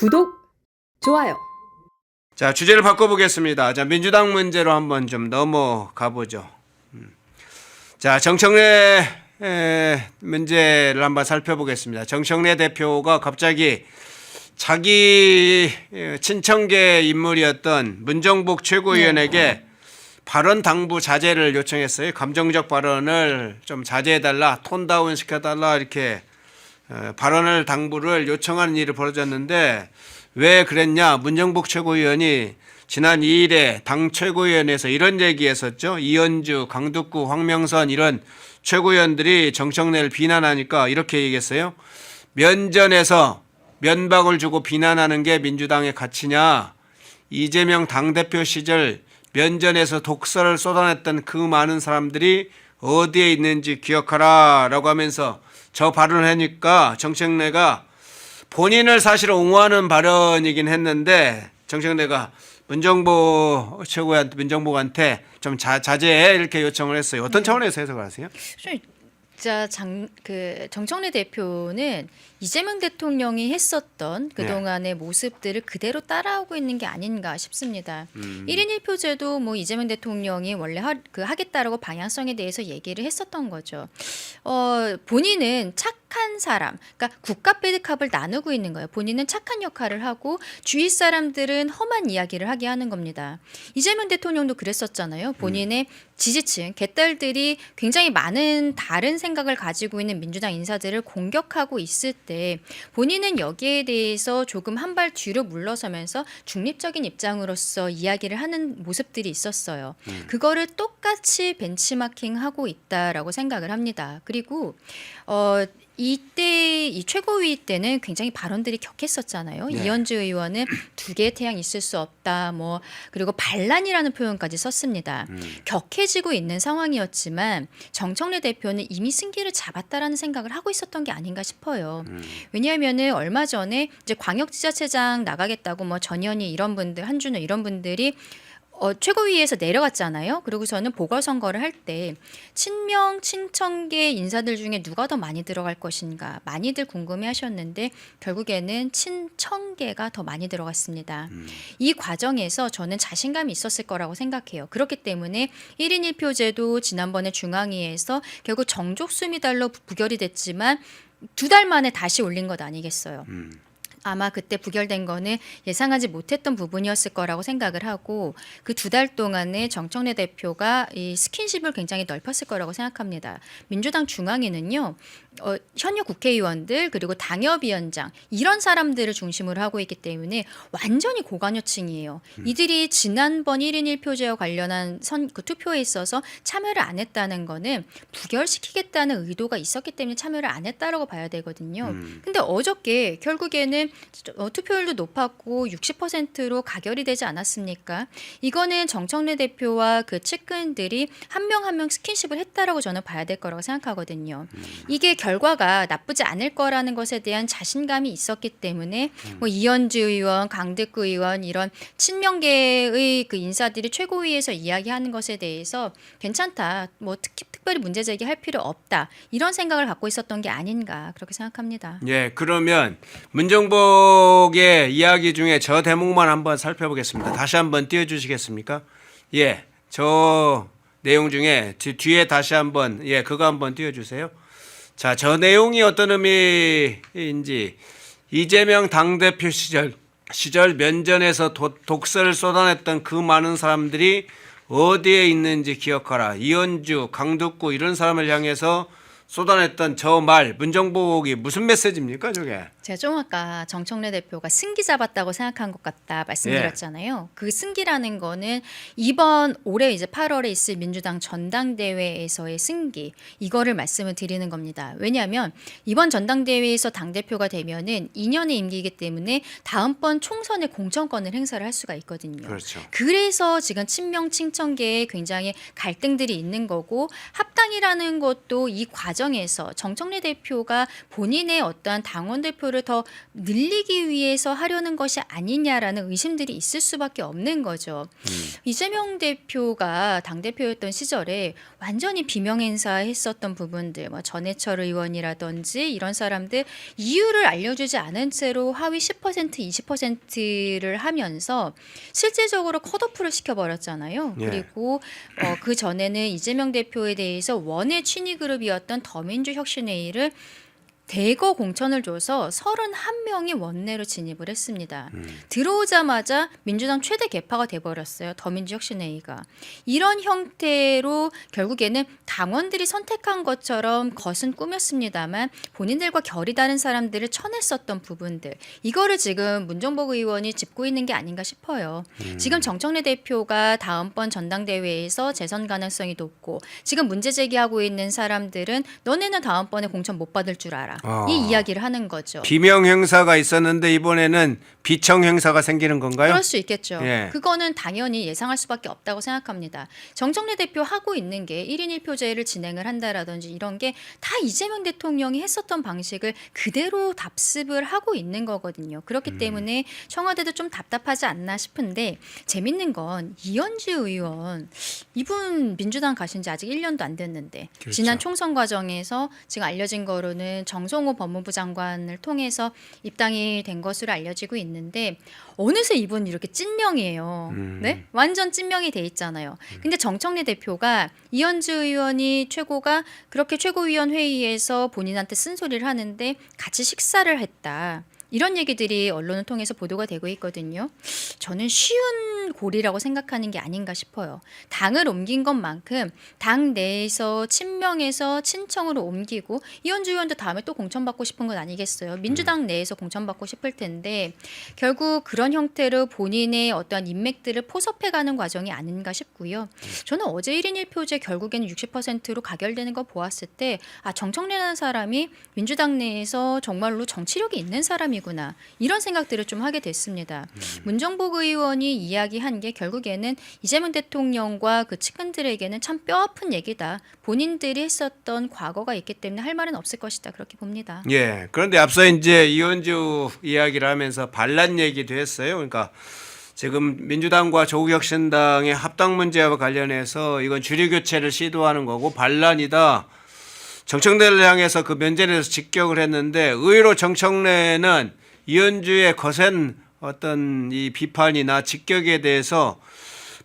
구독, 좋아요. 자, 주제를 바꿔보겠습니다. 자, 민주당 문제로 한번 좀 넘어가 보죠. 자, 정청래 문제를 한번 살펴보겠습니다. 정청래 대표가 갑자기 자기 친청계 인물이었던 문정복 최고위원에게 발언 당부 자제를 요청했어요. 감정적 발언을 좀 자제해달라, 톤다운 시켜달라 이렇게 발언을 당부를 요청하는 일이 벌어졌는데 왜 그랬냐? 문정복 최고위원이 지난 2일에 당 최고위원회에서 이런 얘기했었죠. 이현주, 강득구, 황명선 이런 최고위원들이 정청래를 비난하니까 이렇게 얘기했어요. 면전에서 면박을 주고 비난하는 게 민주당의 가치냐? 이재명 당대표 시절 면전에서 독설을 쏟아냈던 그 많은 사람들이 어디에 있는지 기억하라 라고 하면서 저 발언을 하니까 정청래가 본인을 사실 옹호하는 발언이긴 했는데 정청래가 문정복한테 좀 자제해 이렇게 요청을 했어요. 어떤 차원에서 해석을 하세요? 진짜 정청래 대표는 이재명 대통령이 했었던 그동안의 모습들을 그대로 따라오고 있는 게 아닌가 싶습니다. 1인 1표제도 뭐 이재명 대통령이 원래 하겠다라고 방향성에 대해서 얘기를 했었던 거죠. 본인은 착한 사람, 그러니까 국가 배드캅을 나누고 있는 거예요. 본인은 착한 역할을 하고 주위 사람들은 험한 이야기를 하게 하는 겁니다. 이재명 대통령도 그랬었잖아요. 본인의 지지층, 개딸들이 굉장히 많은 다른 생각을 가지고 있는 민주당 인사들을 공격하고 있을 때 본인은 여기에 대해서 조금 한 발 뒤로 물러서면서 중립적인 입장으로서 이야기를 하는 모습들이 있었어요. 그거를 똑같이 벤치마킹하고 있다라고 생각을 합니다. 그리고 이때 이 최고위 때는 굉장히 발언들이 격했었잖아요. 네. 이현주 의원은 두 개의 태양 있을 수 없다. 그리고 반란이라는 표현까지 썼습니다. 격해지고 있는 상황이었지만 정청래 대표는 이미 승기를 잡았다라는 생각을 하고 있었던 게 아닌가 싶어요. 왜냐하면은 얼마 전에 이제 광역지자체장 나가겠다고 전현희 이런 분들, 한준호 이런 분들이 최고위에서 내려갔잖아요. 그리고서는 보궐선거를 할 때 친명, 친청계 인사들 중에 누가 더 많이 들어갈 것인가 많이들 궁금해하셨는데 결국에는 친청계가 더 많이 들어갔습니다. 이 과정에서 저는 자신감이 있었을 거라고 생각해요. 그렇기 때문에 1인 1표제도 지난번에 중앙위에서 결국 정족수미달로 부결이 됐지만 2달 만에 다시 올린 것 아니겠어요. 아마 그때 부결된 거는 예상하지 못했던 부분이었을 거라고 생각을 하고 그 2달 동안에 정청래 대표가 이 스킨십을 굉장히 넓혔을 거라고 생각합니다. 민주당 중앙위는요. 현역 국회의원들 그리고 당협위원장 이런 사람들을 중심으로 하고 있기 때문에 완전히 고관여층이에요. 이들이 지난번 1인 1표제와 관련한 투표에 있어서 참여를 안 했다는 거는 부결시키겠다는 의도가 있었기 때문에 참여를 안 했다라고 봐야 되거든요. 근데 어저께 결국에는 투표율도 높았고 60%로 가결이 되지 않았습니까? 이거는 정청래 대표와 그 측근들이 한 명 한 명 스킨십을 했다라고 저는 봐야 될 거라고 생각하거든요. 이게 결과가 나쁘지 않을 거라는 것에 대한 자신감이 있었기 때문에 이현주 의원, 강득구 의원 이런 친명계의 그 인사들이 최고위에서 이야기하는 것에 대해서 괜찮다, 특별히 문제 제기할 필요 없다 이런 생각을 갖고 있었던 게 아닌가 그렇게 생각합니다. 예, 그러면 문정복의 이야기 중에 저 대목만 한번 살펴보겠습니다. 다시 한번 띄워주시겠습니까? 예, 저 내용 중에 뒤에 다시 한번 그거 한번 띄워주세요. 자, 저 내용이 어떤 의미인지 이재명 당대표 시절 면전에서 독설을 쏟아냈던 그 많은 사람들이 어디에 있는지 기억하라. 이현주, 강득구 이런 사람을 향해서 쏟아냈던 저 말 문정복이 무슨 메시지입니까 저게? 제가 좀 아까 정청래 대표가 승기 잡았다고 생각한 것 같다 말씀드렸잖아요. 그 승기라는 거는 이번 올해 이제 8월에 있을 민주당 전당대회에서의 승기 이거를 말씀을 드리는 겁니다. 왜냐하면 이번 전당대회에서 당대표가 되면은 2년의 임기이기 때문에 다음번 총선의 공천권을 행사를 할 수가 있거든요. 그렇죠. 그래서 지금 친명 친청계에 굉장히 갈등들이 있는 거고 합당이라는 것도 이 과정 과정에서 정청래 대표가 본인의 어떠한 당원 대표를 더 늘리기 위해서 하려는 것이 아니냐라는 의심들이 있을 수밖에 없는 거죠. 이재명 대표가 당대표였던 시절에 완전히 비명 행사했었던 부분들, 뭐 전해철 의원이라든지 이런 사람들 이유를 알려주지 않은 채로 하위 10%, 20%를 하면서 실질적으로 컷오프를 시켜버렸잖아요. 예. 그리고 그 전에는 이재명 대표에 대해서 원외 친위그룹이었던 더민주혁신회의를 대거 공천을 줘서 31명이 원내로 진입을 했습니다. 들어오자마자 민주당 최대 개파가 돼버렸어요. 더민주혁신회의가. 이런 형태로 결국에는 당원들이 선택한 것처럼 겉은 꾸몄습니다만 본인들과 결이 다른 사람들을 쳐냈었던 부분들. 이거를 지금 문정복 의원이 짚고 있는 게 아닌가 싶어요. 지금 정청래 대표가 다음번 전당대회에서 재선 가능성이 높고 지금 문제 제기하고 있는 사람들은 너네는 다음번에 공천 못 받을 줄 알아. 이 이야기를 하는 거죠. 비명 행사가 있었는데 이번에는 비청 행사가 생기는 건가요? 그럴 수 있겠죠. 예. 그거는 당연히 예상할 수밖에 없다고 생각합니다. 정청래 대표 하고 있는 게 1인 1표제를 진행을 한다라든지 이런 게 다 이재명 대통령이 했었던 방식을 그대로 답습을 하고 있는 거거든요. 그렇기 때문에 청와대도 좀 답답하지 않나 싶은데 재밌는 건 이현주 의원 이분 민주당 가신 지 아직 1년도 안 됐는데 그렇죠. 지난 총선 과정에서 지금 알려진 거로는 정성호 법무부 장관을 통해서 입당이 된 것으로 알려지고 있는데 어느새 이분 이렇게 찐명이에요. 네? 완전 찐명이 돼 있잖아요. 근데 정청래 대표가 이현주 의원이 최고가 그렇게 최고위원 회의에서 본인한테 쓴소리를 하는데 같이 식사를 했다. 이런 얘기들이 언론을 통해서 보도가 되고 있거든요. 저는 쉬운 고리라고 생각하는 게 아닌가 싶어요. 당을 옮긴 것만큼 당 내에서 친명에서 친청으로 옮기고 이현주 의원도 다음에 또 공천받고 싶은 건 아니겠어요. 민주당 내에서 공천받고 싶을 텐데 결국 그런 형태로 본인의 어떠한 인맥들을 포섭해가는 과정이 아닌가 싶고요. 저는 어제 1인 1표제 결국에는 60%로 가결되는 거 보았을 때 정청래라는 사람이 민주당 내에서 정말로 정치력이 있는 사람이구나. 이런 생각들을 좀 하게 됐습니다. 문정복 의원이 이야기한 게 결국에는 이재명 대통령과 그 측근들에게는 참 뼈아픈 얘기다. 본인들이 했었던 과거가 있기 때문에 할 말은 없을 것이다. 그렇게 봅니다. 예. 그런데 앞서 이제 이현주 이야기를 하면서 반란 얘기도 했어요. 그러니까 지금 민주당과 조국혁신당의 합당 문제와 관련해서 이건 주류 교체를 시도하는 거고 반란이다. 정청래를 향해서 그 면전에서 직격을 했는데 의외로 정청래는 이현주의 거센 어떤 이 비판이나 직격에 대해서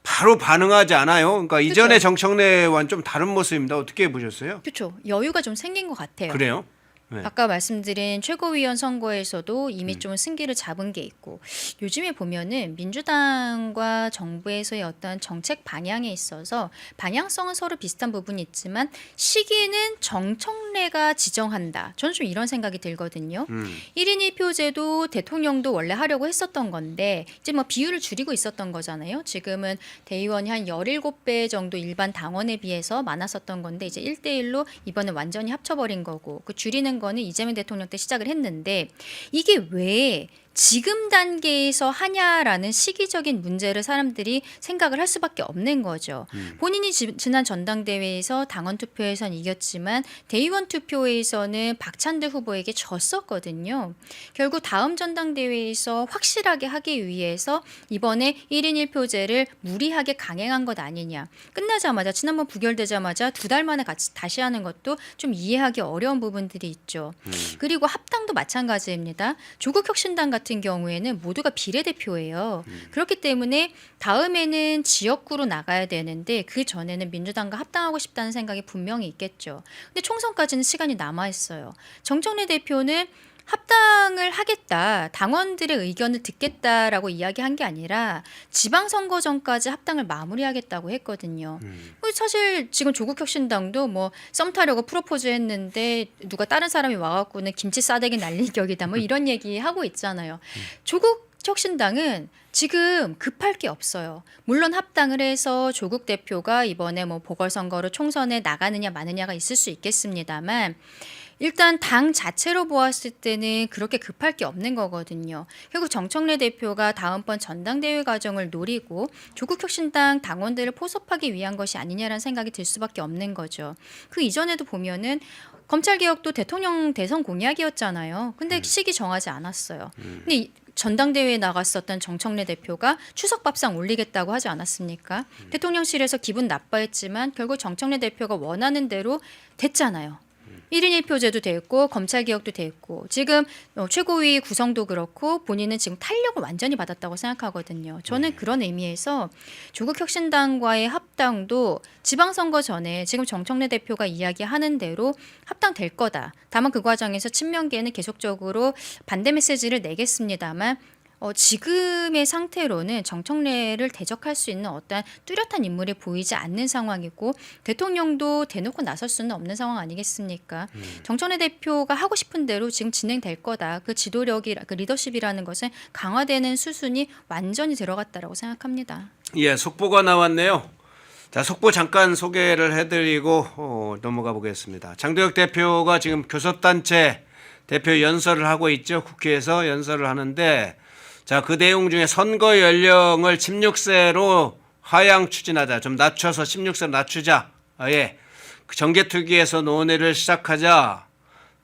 바로 반응하지 않아요. 그러니까 이전의 정청래와는 좀 다른 모습입니다. 어떻게 보셨어요? 그렇죠. 여유가 좀 생긴 것 같아요. 그래요? 네. 아까 말씀드린 최고위원 선거에서도 이미 좀 승기를 잡은 게 있고 요즘에 보면은 민주당과 정부에서의 어떤 정책 방향에 있어서 방향성은 서로 비슷한 부분이 있지만 시기는 정청래가 지정한다. 저는 좀 이런 생각이 들거든요. 1인 1표제도 대통령도 원래 하려고 했었던 건데 이제 뭐 비율을 줄이고 있었던 거잖아요. 지금은 대의원이 한 17배 정도 일반 당원에 비해서 많았었던 건데 이제 1대1로 이번에 완전히 합쳐버린 거고 그 줄이는 거는 이재명 대통령 때 시작을 했는데 이게 왜 지금 단계에서 하냐라는 시기적인 문제를 사람들이 생각을 할 수밖에 없는 거죠. 본인이 지난 전당대회에서 당원 투표에선 이겼지만 대의원 투표에서는 박찬대 후보에게 졌었거든요. 결국 다음 전당대회에서 확실하게 하기 위해서 이번에 1인 1표제를 무리하게 강행한 것 아니냐. 끝나자마자 지난번 부결되자마자 2달 만에 다시 하는 것도 좀 이해하기 어려운 부분들이 있죠. 그리고 합당도 마찬가지입니다. 조국혁신당 같은 경우에는 모두가 비례대표예요. 그렇기 때문에 다음에는 지역구로 나가야 되는데 그 전에는 민주당과 합당하고 싶다는 생각이 분명히 있겠죠. 근데 총선까지는 시간이 남아 있어요. 정청래 대표는 합당을 하겠다. 당원들의 의견을 듣겠다라고 이야기한 게 아니라 지방선거 전까지 합당을 마무리하겠다고 했거든요. 사실 지금 조국혁신당도 뭐 썸 타려고 프로포즈 했는데 누가 다른 사람이 와갖고는 김치 싸대기 날릴 격이다. 뭐 이런 얘기 하고 있잖아요. 조국혁신당은 지금 급할 게 없어요. 물론 합당을 해서 조국 대표가 이번에 뭐 보궐선거로 총선에 나가느냐 마느냐가 있을 수 있겠습니다만 일단 당 자체로 보았을 때는 그렇게 급할 게 없는 거거든요. 결국 정청래 대표가 다음번 전당대회 과정을 노리고 조국혁신당 당원들을 포섭하기 위한 것이 아니냐라는 생각이 들 수밖에 없는 거죠. 그 이전에도 보면은 검찰개혁도 대통령 대선 공약이었잖아요. 근데 시기 정하지 않았어요. 근데 전당대회에 나갔었던 정청래 대표가 추석 밥상 올리겠다고 하지 않았습니까? 대통령실에서 기분 나빠했지만 결국 정청래 대표가 원하는 대로 됐잖아요. 1인 1표제도 됐고 검찰개혁도 됐고 지금 최고위 구성도 그렇고 본인은 지금 탄력을 완전히 받았다고 생각하거든요. 저는 그런 의미에서 조국혁신당과의 합당도 지방선거 전에 지금 정청래 대표가 이야기하는 대로 합당될 거다. 다만 그 과정에서 친명계는 계속적으로 반대 메시지를 내겠습니다만 지금의 상태로는 정청래를 대적할 수 있는 어떤 뚜렷한 인물이 보이지 않는 상황이고 대통령도 대놓고 나설 수는 없는 상황 아니겠습니까? 정청래 대표가 하고 싶은 대로 지금 진행될 거다. 그 지도력이 그 리더십이라는 것은 강화되는 수순이 완전히 들어갔다라고 생각합니다. 예, 속보가 나왔네요. 자, 속보 잠깐 소개를 해드리고 넘어가 보겠습니다. 장도혁 대표가 지금 교섭단체 대표 연설을 하고 있죠. 국회에서 연설을 하는데 자, 그 내용 중에 선거 연령을 16세로 하향 추진하자. 좀 낮춰서 16세로 낮추자. 예. 정개특위에서 논의를 시작하자.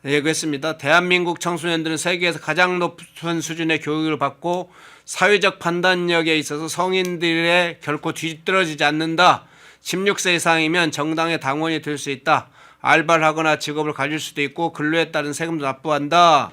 얘기했습니다. 대한민국 청소년들은 세계에서 가장 높은 수준의 교육을 받고 사회적 판단력에 있어서 성인들의 결코 뒤떨어지지 않는다. 16세 이상이면 정당의 당원이 될 수 있다. 알바를 하거나 직업을 가질 수도 있고 근로에 따른 세금도 납부한다.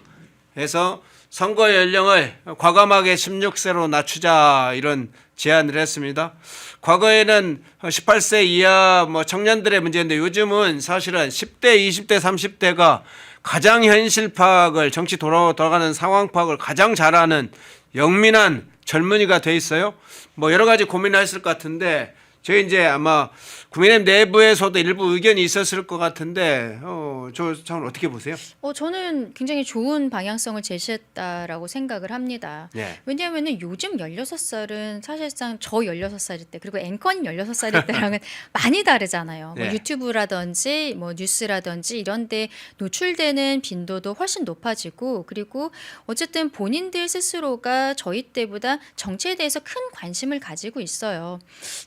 해서 선거 연령을 과감하게 16세로 낮추자 이런 제안을 했습니다. 과거에는 18세 이하 청년들의 문제인데 요즘은 사실은 10대, 20대, 30대가 가장 현실 파악을 정치 돌아가는 상황 파악을 가장 잘하는 영민한 젊은이가 돼 있어요. 여러 가지 고민을 했을 것 같은데 저희 이제 아마 국민의힘 내부에서도 일부 의견이 있었을 것 같은데 저는 어떻게 보세요? 저는 굉장히 좋은 방향성을 제시했다라고 생각을 합니다. 네. 왜냐하면 요즘 16살은 사실상 저 16살일 때 그리고 앵커님 16살일 때랑은 많이 다르잖아요. 네. 유튜브라든지 뉴스라든지 이런 데 노출되는 빈도도 훨씬 높아지고 그리고 어쨌든 본인들 스스로가 저희 때보다 정치에 대해서 큰 관심을 가지고 있어요.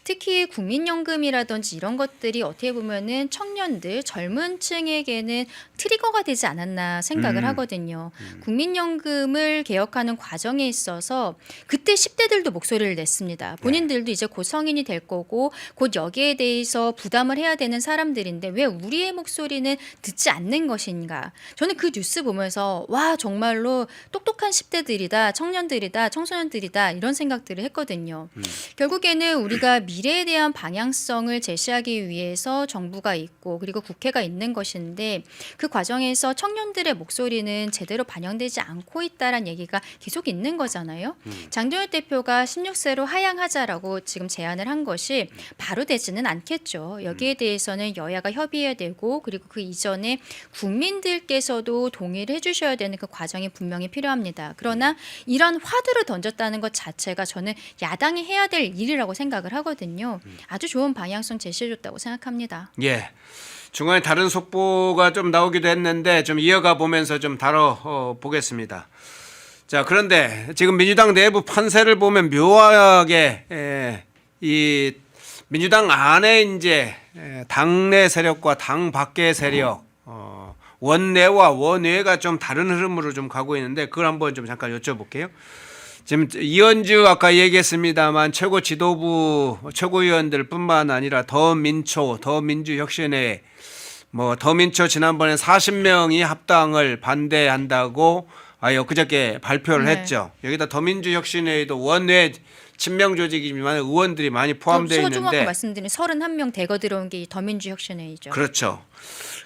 특히 국민연금이라든지 이런 것들이 어떻게 보면은 청년들 젊은 층에게는 트리거가 되지 않았나 생각을 하거든요. 국민연금을 개혁하는 과정에 있어서 그때 10대들도 목소리를 냈습니다. 본인들도 이제 곧 성인이 될 거고 곧 여기에 대해서 부담을 해야 되는 사람들인데 왜 우리의 목소리는 듣지 않는 것인가. 저는 그 뉴스 보면서 와 정말로 똑똑한 10대들이다 청년들이다 청소년들이다 이런 생각들을 했거든요. 결국에는 우리가 미래에 대한 방향성을 제시하기 위해서 정부가 있고 그리고 국회가 있는 것인데 그 과정에서 청년들의 목소리는 제대로 반영되지 않고 있다라는 얘기가 계속 있는 거잖아요. 장도혁 대표가 16세로 하향하자라고 지금 제안을 한 것이 바로 되지는 않겠죠. 여기에 대해서는 여야가 협의해야 되고 그리고 그 이전에 국민들께서도 동의를 해주셔야 되는 그 과정이 분명히 필요합니다. 그러나 이런 화두를 던졌다는 것 자체가 저는 야당이 해야 될 일이라고 생각을 하거든요. 아주 좋은 방향성 제시해줬다고 생각합니다. 예. 중간에 다른 속보가 좀 나오기도 했는데 좀 이어가 보면서 좀 다뤄 보겠습니다. 자, 그런데 지금 민주당 내부 판세를 보면 묘하게 이 민주당 안에 이제 당내 세력과 당 밖의 세력, 원내와 원외가 좀 다른 흐름으로 좀 가고 있는데 그걸 한번 좀 잠깐 여쭤볼게요. 지금 이현주 아까 얘기했습니다만 최고 지도부 최고위원들뿐만 아니라 더민초, 더민주혁신회, 더민초 지난번에 40명이 합당을 반대한다고 엊그저께 발표를 했죠. 여기다 더민주혁신회도 원외 친명 조직이지만 의원들이 많이 포함되어 있는데 소중하게 말씀드린 31명 대거 들어온 게 더민주혁신회이죠. 그렇죠.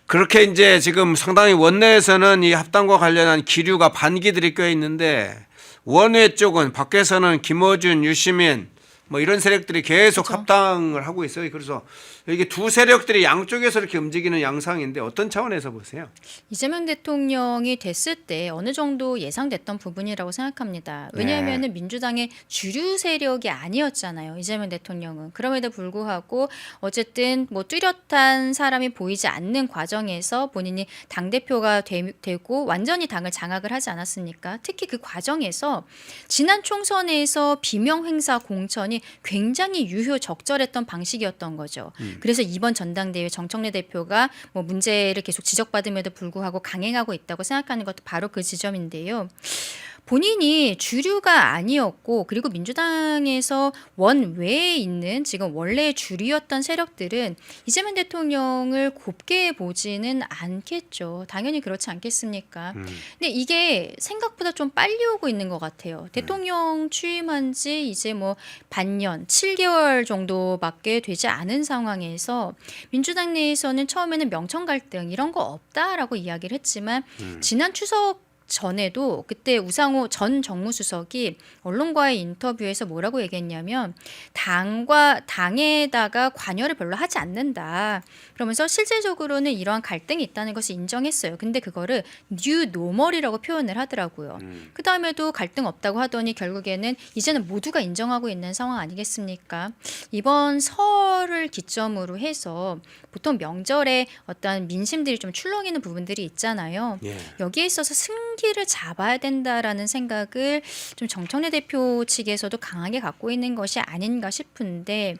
그렇게 이제 지금 상당히 원내에서는 이 합당과 관련한 기류가 반기들이 껴 있는데 원외 쪽은 밖에서는 김어준, 유시민 이런 세력들이 계속 그렇죠. 합당을 하고 있어요. 그래서 이게 두 세력들이 양쪽에서 이렇게 움직이는 양상인데 어떤 차원에서 보세요? 이재명 대통령이 됐을 때 어느 정도 예상됐던 부분이라고 생각합니다. 왜냐하면 민주당의 주류 세력이 아니었잖아요. 이재명 대통령은. 그럼에도 불구하고 어쨌든 뭐 뚜렷한 사람이 보이지 않는 과정에서 본인이 당대표가 되고 완전히 당을 장악을 하지 않았습니까? 특히 그 과정에서 지난 총선에서 비명 행사 공천이 굉장히 유효적절했던 방식이었던 거죠. 그래서 이번 전당대회 정청래 대표가 뭐 문제를 계속 지적받음에도 불구하고 강행하고 있다고 생각하는 것도 바로 그 지점인데요. 본인이 주류가 아니었고 그리고 민주당에서 원외에 있는 지금 원래 주류였던 세력들은 이재명 대통령을 곱게 보지는 않겠죠. 당연히 그렇지 않겠습니까? 근데 이게 생각보다 좀 빨리 오고 있는 것 같아요. 대통령 취임한 지 이제 뭐 반년, 7개월 정도밖에 되지 않은 상황에서 민주당 내에서는 처음에는 명청 갈등 이런 거 없다라고 이야기를 했지만 지난 추석 전에도 그때 우상호 전 정무수석이 언론과의 인터뷰에서 뭐라고 얘기했냐면 당에다가 관여를 별로 하지 않는다. 그러면서 실질적으로는 이러한 갈등이 있다는 것을 인정했어요. 근데 그거를 뉴 노멀이라고 표현을 하더라고요. 그 다음에도 갈등 없다고 하더니 결국에는 이제는 모두가 인정하고 있는 상황 아니겠습니까? 이번 설을 기점으로 해서 보통 명절에 어떤 민심들이 좀 출렁이는 부분들이 있잖아요. 여기에 있어서 승기를 잡아야 된다라는 생각을 좀 정청래 대표 측에서도 강하게 갖고 있는 것이 아닌가 싶은데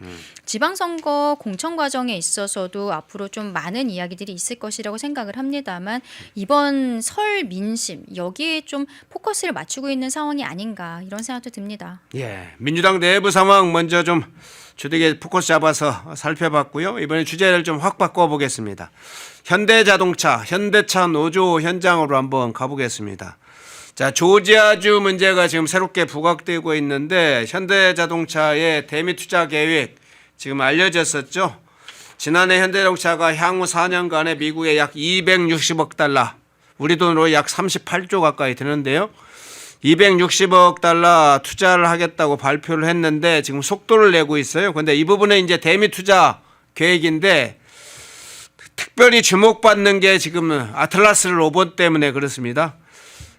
지방선거 공천 과정에 있어서도 앞으로 좀 많은 이야기들이 있을 것이라고 생각을 합니다만 이번 설 민심 여기에 좀 포커스를 맞추고 있는 상황이 아닌가 이런 생각도 듭니다. 예, 민주당 내부 상황 먼저 좀 주되게 포커스 잡아서 살펴봤고요. 이번에 주제를 좀 확 바꿔보겠습니다. 현대자동차, 현대차 노조 현장으로 한번 가보겠습니다. 자, 조지아주 문제가 지금 새롭게 부각되고 있는데 현대자동차의 대미 투자 계획 지금 알려졌었죠. 지난해 현대자동차가 향후 4년간에 미국에 약 260억 달러, 우리 돈으로 약 38조 가까이 드는데요. 260억 달러 투자를 하겠다고 발표를 했는데 지금 속도를 내고 있어요. 그런데 이 부분에 이제 대미 투자 계획인데 특별히 주목받는 게 지금 아틀라스 로봇 때문에 그렇습니다.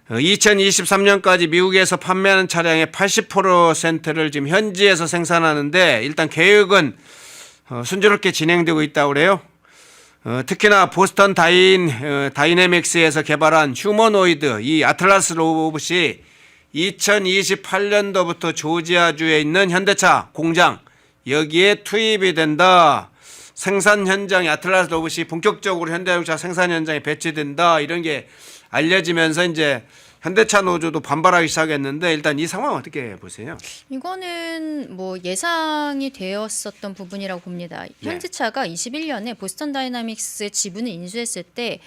2023년까지 미국에서 판매하는 차량의 80%를 지금 현지에서 생산하는데 일단 계획은 순조롭게 진행되고 있다고 그래요. 특히나 보스턴 다이내믹스에서 개발한 휴머노이드 이 아틀라스 로봇이 2028년도부터 조지아주에 있는 현대차 공장 여기에 투입이 된다. 생산 현장에 아틀라스 로봇이 본격적으로 현대자동차 생산 현장에 배치된다. 이런 게 알려지면서 이제 현대차 노조도 반발하기 시작했는데 일단 이 상황 어떻게 보세요? 이거는 뭐 예상이 되었었던 부분이라고 봅니다. 현대차가 21년에 보스턴 다이나믹스 지분을 인수했을 때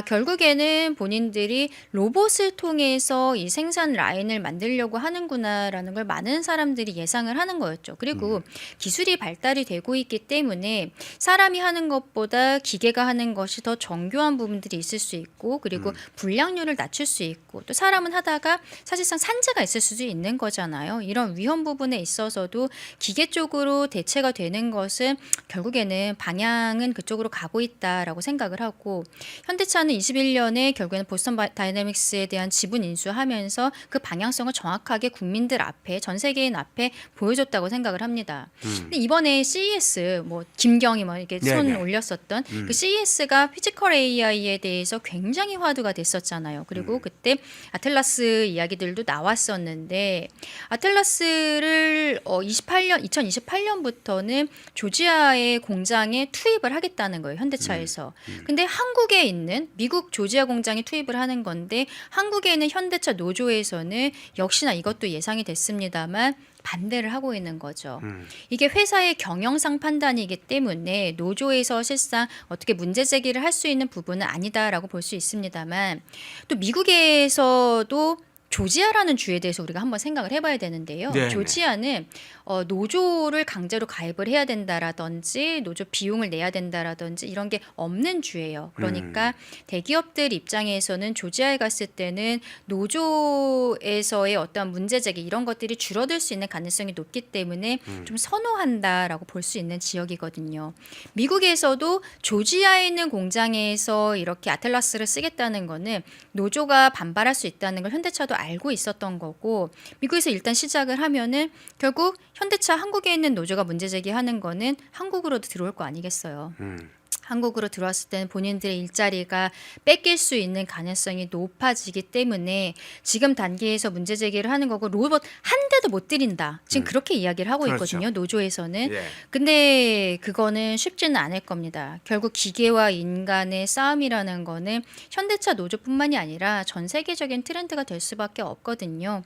결국에는 본인들이 로봇을 통해서 이 생산 라인을 만들려고 하는구나라는 걸 많은 사람들이 예상을 하는 거였죠. 그리고 기술이 발달이 되고 있기 때문에 사람이 하는 것보다 기계가 하는 것이 더 정교한 부분들이 있을 수 있고 그리고 불량률을 낮출 수 있고 또 사람은 하다가 사실상 산재가 있을 수도 있는 거잖아요. 이런 위험 부분에 있어서도 기계 쪽으로 대체가 되는 것은 결국에는 방향은 그쪽으로 가고 있다라고 생각을 하고 현대차는 21년에 결국에는 보스턴 다이내믹스에 대한 지분 인수하면서 그 방향성을 정확하게 국민들 앞에 전 세계인 앞에 보여줬다고 생각을 합니다. 근데 이번에 CES 뭐 김경희 뭐 이렇게 손 올렸었던 그 CES가 피지컬 AI에 대해서 굉장히 화두가 됐었잖아요. 그리고 그때 아틀라스 이야기들도 나왔었는데 아틀라스를 2028년부터는 조지아의 공장에 투입을 하겠다는 거예요. 현대차에서. 근데 한국에 있는 미국 조지아 공장에 투입을 하는 건데 한국에 있는 현대차 노조에서는 역시나 이것도 예상이 됐습니다만 반대를 하고 있는 거죠. 이게 회사의 경영상 판단이기 때문에 노조에서 실상 어떻게 문제 제기를 할 수 있는 부분은 아니다라고 볼 수 있습니다만 또 미국에서도 조지아라는 주에 대해서 우리가 한번 생각을 해봐야 되는데요. 네네. 조지아는 노조를 강제로 가입을 해야 된다라든지 노조 비용을 내야 된다라든지 이런 게 없는 주예요. 그러니까 대기업들 입장에서는 조지아에 갔을 때는 노조에서의 어떤 문제 제기 이런 것들이 줄어들 수 있는 가능성이 높기 때문에 좀 선호한다라고 볼 수 있는 지역이거든요. 미국에서도 조지아에 있는 공장에서 이렇게 아틀라스를 쓰겠다는 거는 노조가 반발할 수 있다는 걸 현대차도 알고 있었던 거고, 미국에서 일단 시작을 하면은 결국 현대차 한국에 있는 노조가 문제 제기하는 거는 한국으로도 들어올 거 아니겠어요. 한국으로 들어왔을 때는 본인들의 일자리가 뺏길 수 있는 가능성이 높아지기 때문에 지금 단계에서 문제 제기를 하는 거고, 로봇 한 대도 못 들인다. 지금 그렇게 이야기를 하고 그렇죠. 있거든요. 노조에서는. 예. 근데 그거는 쉽지는 않을 겁니다. 결국 기계와 인간의 싸움이라는 거는 현대차 노조뿐만이 아니라 전 세계적인 트렌드가 될 수밖에 없거든요.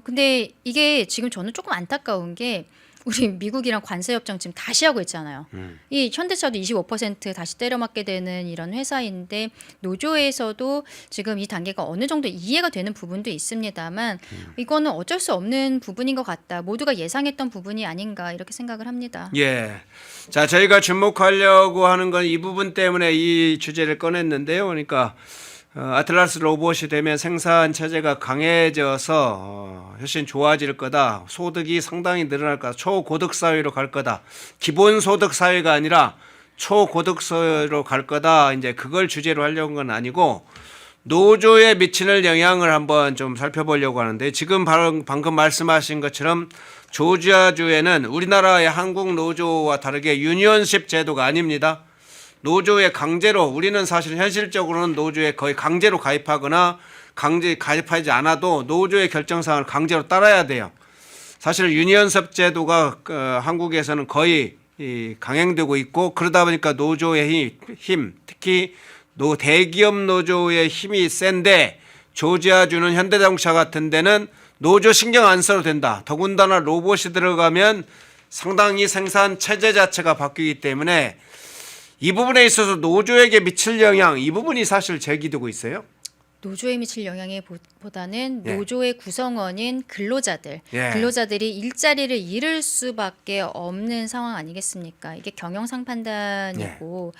근데 이게 지금 저는 조금 안타까운 게 우리 미국이랑 관세 협정 지금 다시 하고 있잖아요. 이 현대차도 25% 다시 때려맞게 되는 이런 회사인데 노조에서도 지금 이 단계가 어느 정도 이해가 되는 부분도 있습니다만 이거는 어쩔 수 없는 부분인 것 같다. 모두가 예상했던 부분이 아닌가 이렇게 생각을 합니다. 예. 자, 저희가 주목하려고 하는 건 이 부분 때문에 이 주제를 꺼냈는데요. 그러니까 아틀라스 로봇이 되면 생산 체제가 강해져서 훨씬 좋아질 거다. 소득이 상당히 늘어날 거다. 초고득 사회로 갈 거다. 기본 소득 사회가 아니라 초고득 사회로 갈 거다. 이제 그걸 주제로 하려는 건 아니고 노조에 미치는 영향을 한번 좀 살펴보려고 하는데, 지금 방금 말씀하신 것처럼 조지아주에는 우리나라의 한국 노조와 다르게 유니언십 제도가 아닙니다. 노조에 강제로, 우리는 사실 현실적으로는 노조에 거의 강제로 가입하거나 강제 가입하지 않아도 노조의 결정사항을 강제로 따라야 돼요. 사실 유니언십 제도가 한국에서는 거의 강행되고 있고, 그러다 보니까 노조의 힘, 특히 대기업 노조의 힘이 센데 조지아주는 현대자동차 같은 데는 노조 신경 안 써도 된다. 더군다나 로봇이 들어가면 상당히 생산 체제 자체가 바뀌기 때문에 이 부분에 있어서 노조에게 미칠 영향, 이 부분이 사실 제기되고 있어요. 노조에 미칠 영향에 보다는 예. 노조의 구성원인 근로자들, 예. 근로자들이 일자리를 잃을 수밖에 없는 상황 아니겠습니까? 이게 경영상 판단이고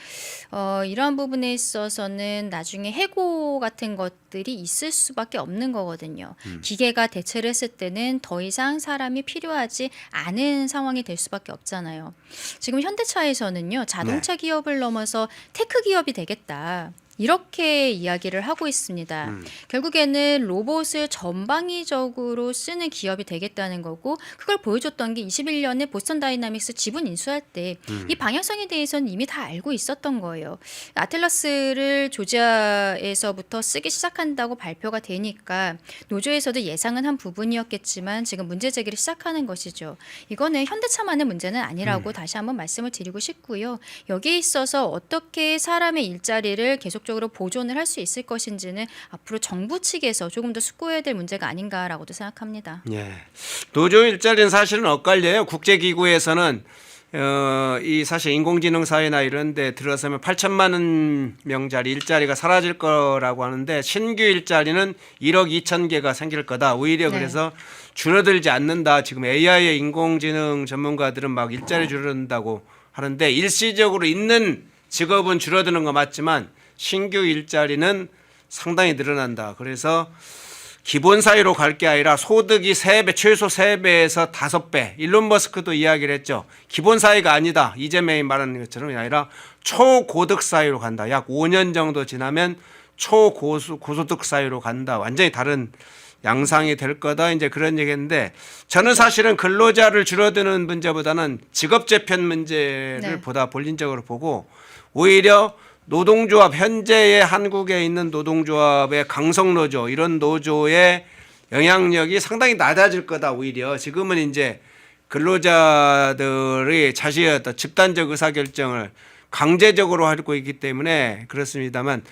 이러한 부분에 있어서는 나중에 해고 같은 것들이 있을 수밖에 없는 거거든요. 기계가 대체를 했을 때는 더 이상 사람이 필요하지 않은 상황이 될 수밖에 없잖아요. 지금 현대차에서는요, 자동차 기업을 넘어서 테크 기업이 되겠다. 이렇게 이야기를 하고 있습니다. 결국에는 로봇을 전방위적으로 쓰는 기업이 되겠다는 거고, 그걸 보여줬던 게 21년에 보스턴 다이나믹스 지분 인수할 때 이 방향성에 대해서는 이미 다 알고 있었던 거예요. 아틀라스를 조지아에서부터 쓰기 시작한다고 발표가 되니까 노조에서도 예상은 한 부분이었겠지만 지금 문제 제기를 시작하는 것이죠. 이거는 현대차만의 문제는 아니라고 다시 한번 말씀을 드리고 싶고요. 여기에 있어서 어떻게 사람의 일자리를 계속적으로 보존을 할 수 있을 것인지는 앞으로 정부 측에서 조금 더 숙고해야 될 문제가 아닌가라고도 생각합니다. 예. 노조 일자리는 사실은 엇갈려요. 국제기구에서는 이 사실 인공지능 사회나 이런 데 들어서면 8천만 명짜리 일자리가 사라질 거라고 하는데, 신규 일자리는 1억 2천 개가 생길 거다. 오히려 그래서 줄어들지 않는다. 지금 AI의 인공지능 전문가들은 막 일자리 줄어든다고 하는데, 일시적으로 있는 직업은 줄어드는 거 맞지만 신규 일자리는 상당히 늘어난다. 그래서 기본 사회로 갈 게 아니라 소득이 3배, 최소 3배에서 5배. 일론 머스크도 이야기를 했죠. 기본 사회가 아니다. 이재명이 말하는 것처럼 아니라 초고득 사회로 간다. 약 5년 정도 지나면 초고소득 사회로 간다. 완전히 다른 양상이 될 거다. 이제 그런 얘기했는데, 저는 사실은 근로자를 줄어드는 문제보다는 직업 재편 문제를 보다 본인적으로 보고, 오히려 노동조합, 현재의 한국에 있는 노동조합의 강성노조, 이런 노조의 영향력이 상당히 낮아질 거다. 오히려 지금은 이제 근로자들이 자신의 어떤 집단적 의사결정을 강제적으로 하고 있기 때문에 그렇습니다만,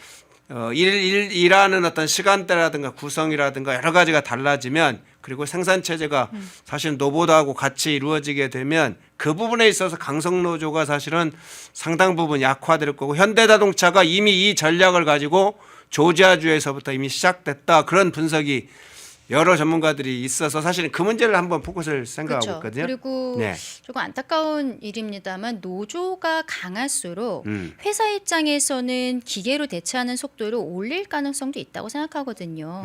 일하는 어떤 시간대라든가 구성이라든가 여러 가지가 달라지면, 그리고 생산체제가 사실 노보다하고 같이 이루어지게 되면 그 부분에 있어서 강성노조가 사실은 상당 부분 약화될 거고, 현대자동차가 이미 이 전략을 가지고 조지아주에서부터 이미 시작됐다. 그런 분석이 여러 전문가들이 있어서 사실은 그 문제를 한번 포커스를 생각하고 그렇죠. 있거든요. 그리고 네. 조금 안타까운 일입니다만 노조가 강할수록 음. 회사 입장에서는 기계로 대체하는 속도를 올릴 가능성도 있다고 생각하거든요.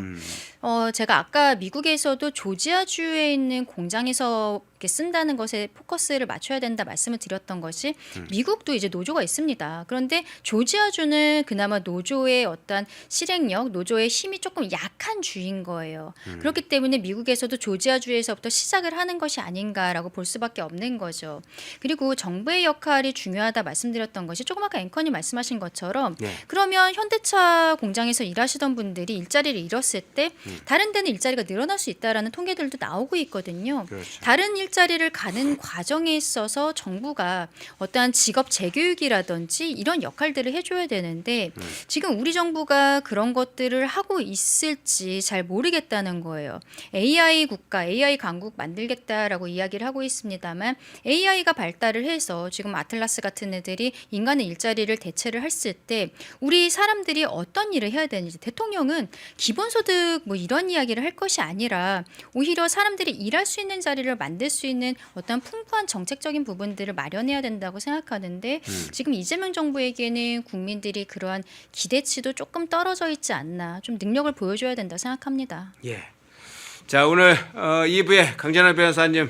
제가 아까 미국에서도 조지아주에 있는 공장에서 이렇게 쓴다는 것에 포커스를 맞춰야 된다 말씀을 드렸던 것이 미국도 이제 노조가 있습니다. 그런데 조지아주는 그나마 노조의 어떤 실행력, 노조의 힘이 조금 약한 주인 거예요. 그렇기 때문에 미국에서도 조지아주에서부터 시작을 하는 것이 아닌가라고 볼 수밖에 없는 거죠. 그리고 정부의 역할이 중요하다 말씀드렸던 것이 조금 아까 앵커님 말씀하신 것처럼 네. 그러면 현대차 공장에서 일하시던 분들이 일자리를 잃었을 때 다른 데는 일자리가 늘어날 수 있다라는 통계들도 나오고 있거든요. 그렇죠. 다른 일자리를 가는 과정에 있어서 정부가 어떠한 직업 재교육이라든지 이런 역할들을 해줘야 되는데 지금 우리 정부가 그런 것들을 하고 있을지 잘 모르겠다는 거예요. AI 국가, AI 강국 만들겠다라고 이야기를 하고 있습니다만 AI가 발달을 해서 지금 아틀라스 같은 애들이 인간의 일자리를 대체를 했을 때 우리 사람들이 어떤 일을 해야 되는지 대통령은 기본소득 뭐 이런 이야기를 할 것이 아니라 오히려 사람들이 일할 수 있는 자리를 만들 수 있는 어떤 풍부한 정책적인 부분들을 마련해야 된다고 생각하는데 지금 이재명 정부에게는 국민들이 그러한 기대치도 조금 떨어져 있지 않나 좀 능력을 보여줘야 된다고 생각합니다. 예. 자, 오늘 2부에 강전하 변호사님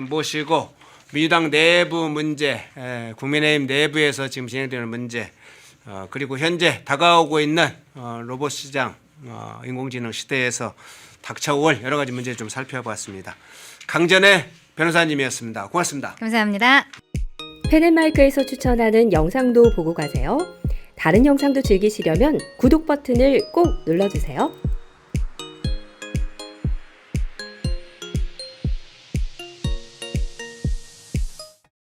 모시고 민주당 내부 문제, 국민의힘 내부에서 지금 진행되는 문제, 그리고 현재 다가오고 있는 로봇 시장, 인공지능 시대에서 닥쳐올 여러 가지 문제 좀 살펴봤습니다. 강전의 변호사님이었습니다. 고맙습니다. 감사합니다. 펜앤마이크에서 추천하는 영상도 보고 가세요. 다른 영상도 즐기시려면 구독 버튼을 꼭 눌러주세요.